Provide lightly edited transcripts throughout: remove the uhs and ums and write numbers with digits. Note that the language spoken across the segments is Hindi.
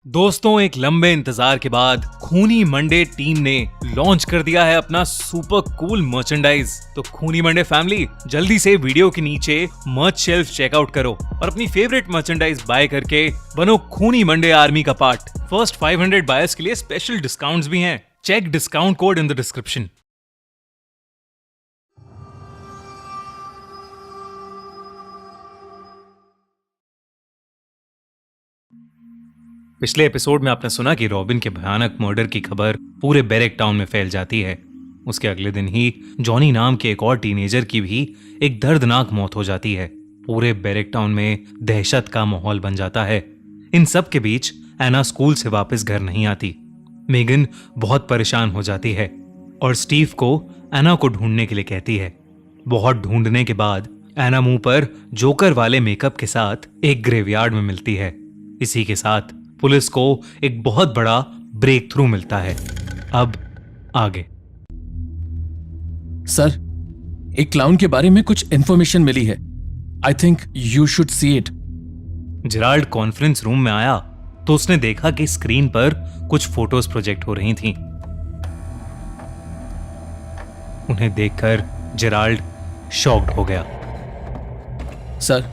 दोस्तों, एक लंबे इंतजार के बाद खूनी मंडे टीम ने लॉन्च कर दिया है अपना सुपर कूल मर्चेंडाइज। तो खूनी मंडे फैमिली, जल्दी से वीडियो के नीचे मर्च शेल्फ चेकआउट करो और अपनी फेवरेट मर्चेंडाइज बाय करके बनो खूनी मंडे आर्मी का पार्ट। फर्स्ट 500 बायर्स के लिए स्पेशल डिस्काउंट्स भी हैं। Check discount code in the description. पिछले एपिसोड में आपने सुना कि रॉबिन के भयानक मर्डर की खबर पूरे बैरेक टाउन में फैल जाती है। उसके अगले दिन ही जॉनी नाम के एक और टीनेजर की भी एक दर्दनाक मौत हो जाती है। पूरे बैरेक टाउन में दहशत का माहौल बन जाता है। इन सब के बीच एना स्कूल से वापस घर नहीं आती। मेगन बहुत परेशान हो जाती है और स्टीव को एना को ढूंढने के लिए कहती है। बहुत ढूंढने के बाद एना मुंह पर जोकर वाले मेकअप के साथ एक ग्रेवयार्ड में मिलती है। इसी के साथ पुलिस को एक बहुत बड़ा ब्रेक थ्रू मिलता है। अब आगे। सर, एक क्लाउन के बारे में कुछ इंफॉर्मेशन मिली है। I think you should see it. Gerald conference room में आया तो उसने देखा कि स्क्रीन पर कुछ फोटोज प्रोजेक्ट हो रही थीं। उन्हें देखकर जेराल्ड शॉक्ड हो गया। सर,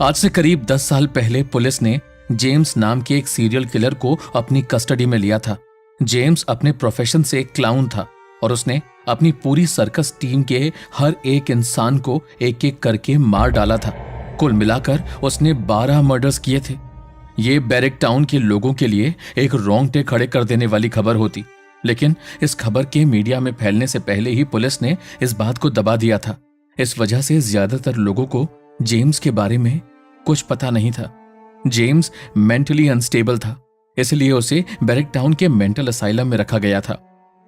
आज से करीब 10 साल पहले पुलिस ने जेम्स नाम के एक सीरियल किलर को अपनी कस्टडी में लिया था। जेम्स अपने प्रोफेशन से एक क्लाउन था और उसने अपनी पूरी सर्कस टीम के हर एक इंसान को एक एक करके मार डाला था। कुल मिलाकर उसने 12 मर्डर्स किए थे। ये बैरेक टाउन के लोगों के लिए एक रोंगटे खड़े कर देने वाली खबर होती, लेकिन इस खबर के मीडिया में फैलने से पहले ही पुलिस ने इस बात को दबा दिया था। इस वजह से ज्यादातर लोगों को जेम्स के बारे में कुछ पता नहीं था। जेम्स मेंटली अनस्टेबल था, इसलिए उसे बैरेक टाउन के मेंटल असाइलम में रखा गया था।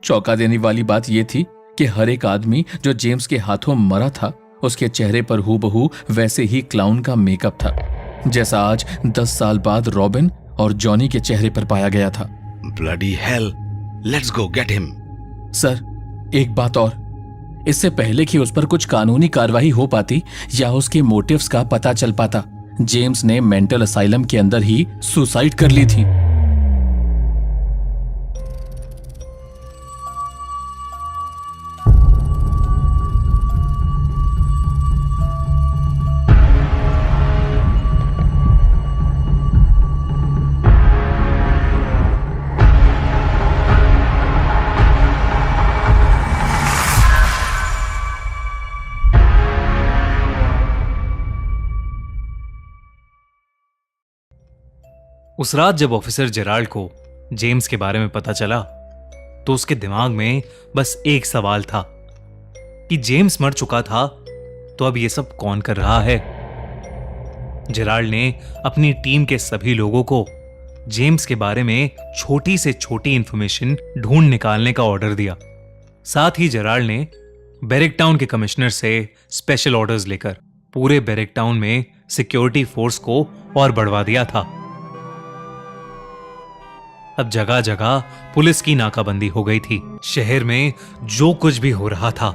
चौंका देने वाली बात यह थी कि हर एक आदमी जो जेम्स के हाथों मरा था, उसके चेहरे पर हूबहू वैसे ही क्लाउन का मेकअप था, जैसा आज 10 साल बाद रॉबिन और जॉनी के चेहरे पर पाया गया था। Bloody hell, let's go get him. Sir, एक बात और। इससे पहले कि उस पर कुछ कानूनी कार्रवाई हो पाती या उसके मोटिव्स का पता चल पाता, जेम्स ने मेंटल असाइलम के अंदर ही सुसाइड कर ली थी। उस रात जब ऑफिसर जेराल्ड को जेम्स के बारे में पता चला तो उसके दिमाग में बस एक सवाल था कि जेम्स मर चुका था तो अब ये सब कौन कर रहा है। जेराल्ड ने अपनी टीम के सभी लोगों को जेम्स के बारे में छोटी से छोटी इंफॉर्मेशन ढूंढ निकालने का ऑर्डर दिया। साथ ही जेराल्ड ने बैरेक टाउन के कमिश्नर से स्पेशल ऑर्डर्स लेकर पूरे बैरेक टाउन में सिक्योरिटी फोर्स को और बढ़वा दिया था। अब जगह जगह पुलिस की नाकाबंदी हो गई थी। शहर में जो कुछ भी हो रहा था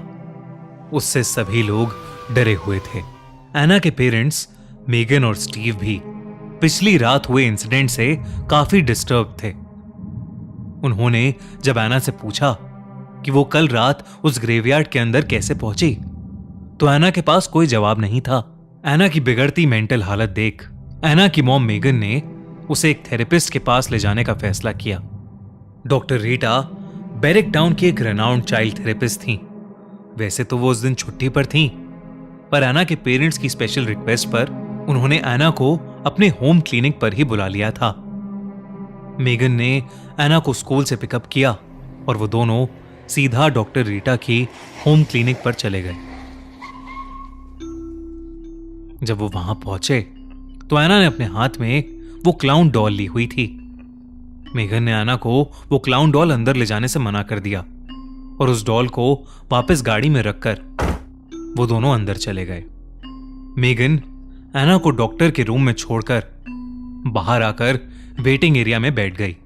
उससे सभी लोग डरे हुए थे। एना के पेरेंट्स मेगन और स्टीव भी पिछली रात हुए इंसिडेंट से काफी डिस्टर्ब थे। उन्होंने जब एना से पूछा कि वो कल रात उस ग्रेवयार्ड के अंदर कैसे पहुंची तो एना के पास कोई जवाब नहीं था। एना की बिगड़ती मेंटल हालत देख एना की मॉम मेगन ने उसे एक थेरेपिस्ट के पास ले जाने का फैसला किया। डॉक्टर रीटा बैरेक टाउन की एक रेनाउंड चाइल्ड थेरेपिस्ट थीं। वैसे तो वो उस दिन छुट्टी पर थीं, पर एना के पेरेंट्स की स्पेशल रिक्वेस्ट पर उन्होंने एना को अपने होम क्लिनिक पर ही बुला लिया था। मेगन ने एना को स्कूल से पिकअप किया और वो दोनों सीधा डॉक्टर रीटा की होम क्लिनिक पर चले गए। जब वो वहां पहुंचे तो एना ने अपने हाथ में वो क्लाउन डॉल ली हुई थी। मेगन ने एना को वो क्लाउन डॉल अंदर ले जाने से मना कर दिया और उस डॉल को वापस गाड़ी में रखकर वो दोनों अंदर चले गए। मेगन एना को डॉक्टर के रूम में छोड़कर बाहर आकर वेटिंग एरिया में बैठ गई।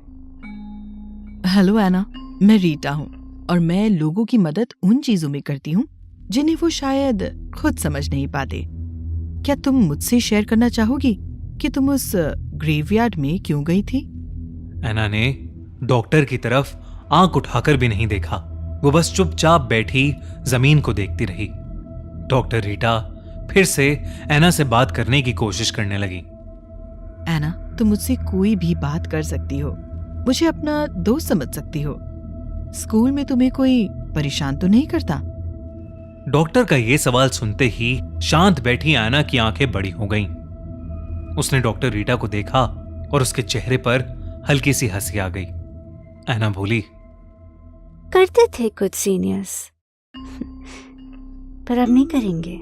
हेलो एना, मैं रीटा हूँ और मैं लोगों की मदद उन चीजों में करती हूँ जिन्हें वो शायद खुद समझ नहीं पाते। क्या तुम मुझसे शेयर करना चाहोगी कि तुम उस ग्रेवयार्ड में क्यों गई थी? एना ने डॉक्टर की तरफ आंख उठाकर भी नहीं देखा। वो बस चुपचाप बैठी जमीन को देखती रही। डॉक्टर रीटा फिर से एना से बात करने की कोशिश करने लगी। एना, तुम मुझसे कोई भी बात कर सकती हो, मुझे अपना दोस्त समझ सकती हो। स्कूल में तुम्हें कोई परेशान तो नहीं करता? डॉक्टर का यह सवाल सुनते ही शांत बैठी एना की आंखें बड़ी हो गईं। उसने डॉक्टर रीटा को देखा और उसके चेहरे पर हल्की सी हंसी आ गई। एना बोली, करते थे कुछ सीनियर्स, पर अब नहीं करेंगे।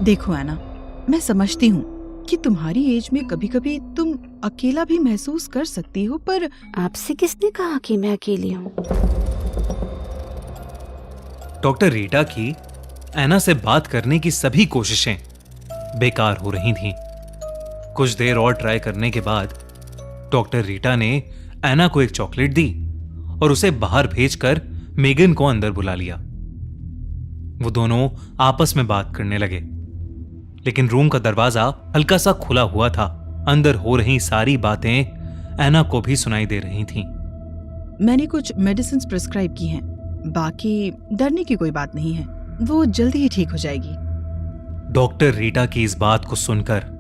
देखो एना, मैं समझती हूँ कि तुम्हारी एज में कभी कभी तुम अकेला भी महसूस कर सकती हो, पर आपसे किसने कहा कि मैं अकेली हूँ? डॉक्टर रीटा की एना से बात करने की सभी कोशिशें बेकार हो रही थीं। कुछ देर और ट्राई करने के बाद डॉक्टर रीटा ने एना को एक चॉकलेट दी और उसे बाहर भेजकर मेगन को अंदर बुला लिया। वो दोनों आपस में बात करने लगे, लेकिन रूम का दरवाजा हल्का सा खुला हुआ था। अंदर हो रही सारी बातें एना को भी सुनाई दे रही थीं। मैंने कुछ मेडिसिन प्रिस्क्राइब की हैं, बाकी डरने की कोई बात नहीं है, वो जल्दी ही ठीक हो जाएगी। डॉक्टर रीटा की इस बात को सुनकर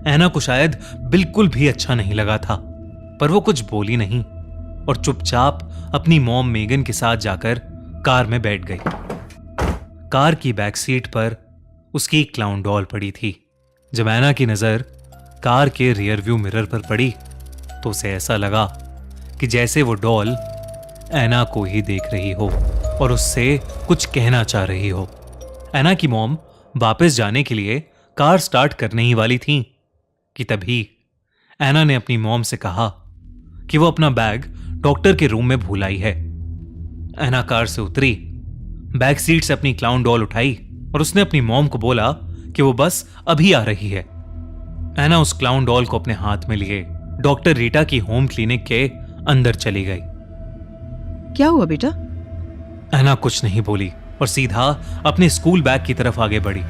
एना को शायद बिल्कुल भी अच्छा नहीं लगा था, पर वो कुछ बोली नहीं और चुपचाप अपनी मॉम मेगन के साथ जाकर कार में बैठ गई। कार की बैक सीट पर उसकी क्लाउन डॉल पड़ी थी। जब एना की नजर कार के रियर व्यू मिरर पर पड़ी तो उसे ऐसा लगा कि जैसे वो डॉल एना को ही देख रही हो और उससे कुछ कहना चाह रही हो। एना की मॉम वापस जाने के लिए कार स्टार्ट करने ही वाली थी कि तभी एना ने अपनी मॉम से कहा कि वो अपना बैग डॉक्टर के रूम में भूल आई है। एना कार से उतरी, बैक सीट से अपनी क्लाउन डॉल उठाई और उसने अपनी मॉम को बोला कि वो बस अभी आ रही है। एना उस क्लाउन डॉल को अपने हाथ में लिए डॉक्टर रीटा की होम क्लिनिक के अंदर चली गई। क्या हुआ बेटा? एना कुछ नहीं बोली और सीधा अपने स्कूल बैग की तरफ आगे बढ़ी।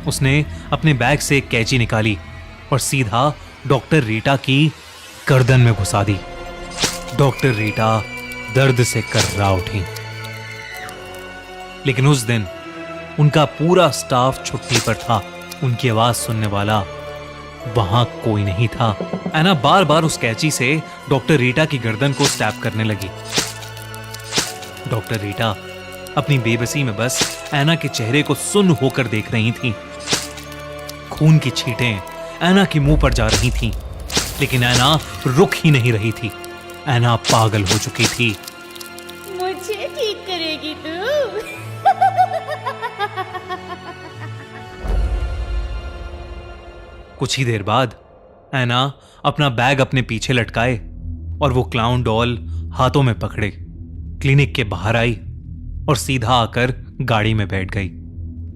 उसने अपने बैग से एक कैंची निकाली और सीधा डॉक्टर रीटा की गर्दन में घुसा दी। डॉक्टर रीटा दर्द से कर्रा उठी। लेकिन उस दिन उनका पूरा स्टाफ छुट्टी पर था। उनकी आवाज सुनने वाला वहां कोई नहीं था। एना बार बार उस कैंची से डॉक्टर रीटा की गर्दन को स्टैब करने लगी। डॉक्टर रीटा अपनी बेबसी में बस एना के चेहरे को सुन्न होकर देख रही थीं। खून की छींटें एना के मुंह पर जा रही थीं, लेकिन एना रुक ही नहीं रही थी। एना पागल हो चुकी थी। मुझे ठीक करेगी तू? कुछ ही देर बाद एना अपना बैग अपने पीछे लटकाए और वो क्लाउन डॉल हाथों में पकड़े क्लिनिक के बाहर आई और सीधा आकर गाड़ी में बैठ गई।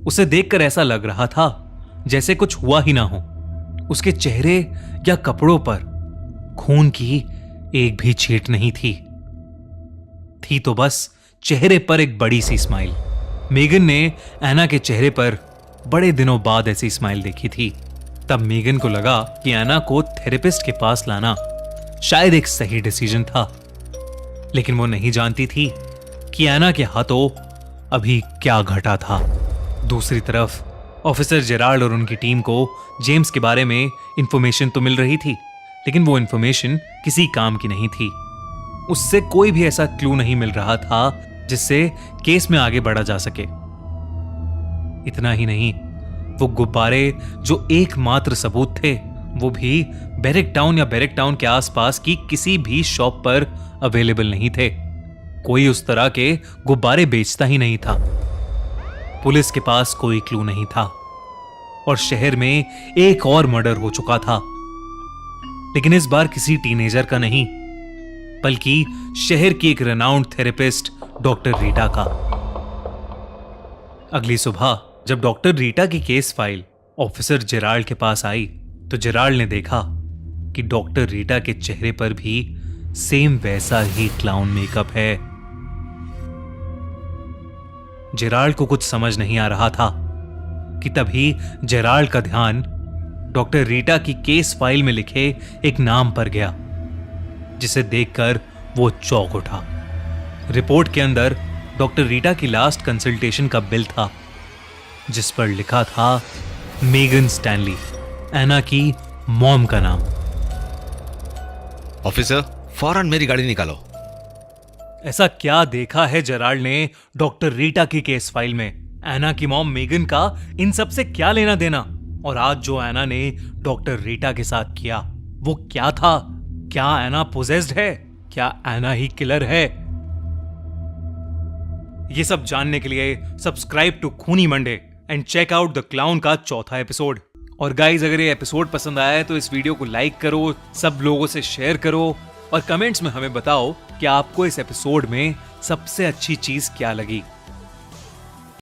उसे देखकर ऐसा लग रहा था जैसे कुछ हुआ ही ना हो। उसके चेहरे या कपड़ों पर खून की एक भी छींट नहीं थी तो बस चेहरे पर एक बड़ी सी स्माइल। मेगन ने एना के चेहरे पर बड़े दिनों बाद ऐसी स्माइल देखी थी। तब मेगन को लगा कि एना को थेरेपिस्ट के पास लाना शायद एक सही डिसीजन था, लेकिन वो नहीं जानती थी कि एना के हाथों अभी क्या घटा था। दूसरी तरफ ऑफिसर जेराल्ड और उनकी टीम को जेम्स के बारे में इंफॉर्मेशन तो मिल रही थी, लेकिन वो इंफॉर्मेशन किसी काम की नहीं थी। उससे कोई भी ऐसा क्लू नहीं मिल रहा था जिससे केस में आगे बढ़ा जा सके। इतना ही नहीं, वो गुब्बारे जो एकमात्र सबूत थे वो भी बैरक टाउन या बैरक टाउन के आसपास की किसी भी शॉप पर अवेलेबल नहीं थे। कोई उस तरह के गुब्बारे बेचता ही नहीं था। पुलिस के पास कोई क्लू नहीं था और शहर में एक और मर्डर हो चुका था, लेकिन इस बार किसी टीनेजर का नहीं, बल्कि शहर की एक रेनाउंड थेरेपिस्ट डॉक्टर रीटा का। अगली सुबह जब डॉक्टर रीटा की केस फाइल ऑफिसर जेराल्ड के पास आई तो जेराल्ड ने देखा कि डॉक्टर रीटा के चेहरे पर भी सेम वैसा ही क्लाउन मेकअप है। जेराल्ड को कुछ समझ नहीं आ रहा था कि तभी जेराल्ड का ध्यान डॉक्टर रीटा की केस फाइल में लिखे एक नाम पर गया। जिसे देखकर वो चौंक उठा। रिपोर्ट के अंदर डॉक्टर रीटा की लास्ट कंसल्टेशन का बिल था, जिस पर लिखा था मेगन स्टैनली, एना की मॉम का नाम। ऑफिसर, फौरन मेरी गाड़ी निकालो। ऐसा क्या देखा है जेराल्ड ने डॉक्टर रीटा की केस फाइल में? एना की मॉम मेगन का इन सब से क्या लेना देना? और आज जो एना ने डॉक्टर रीटा के साथ किया वो क्या था? क्या एना पोजेस्ड है? क्या एना ही किलर है? ये सब जानने के लिए subscribe to Khooni Monday and check out the clown का चौथा एपिसोड। और गाइज, अगर ये एपिसोड पसंद आया है तो इस वीडियो को लाइक करो, सब लोगों से शेयर करो और कमेंट्स में हमें बताओ कि आपको इस एपिसोड में सबसे अच्छी चीज क्या लगी।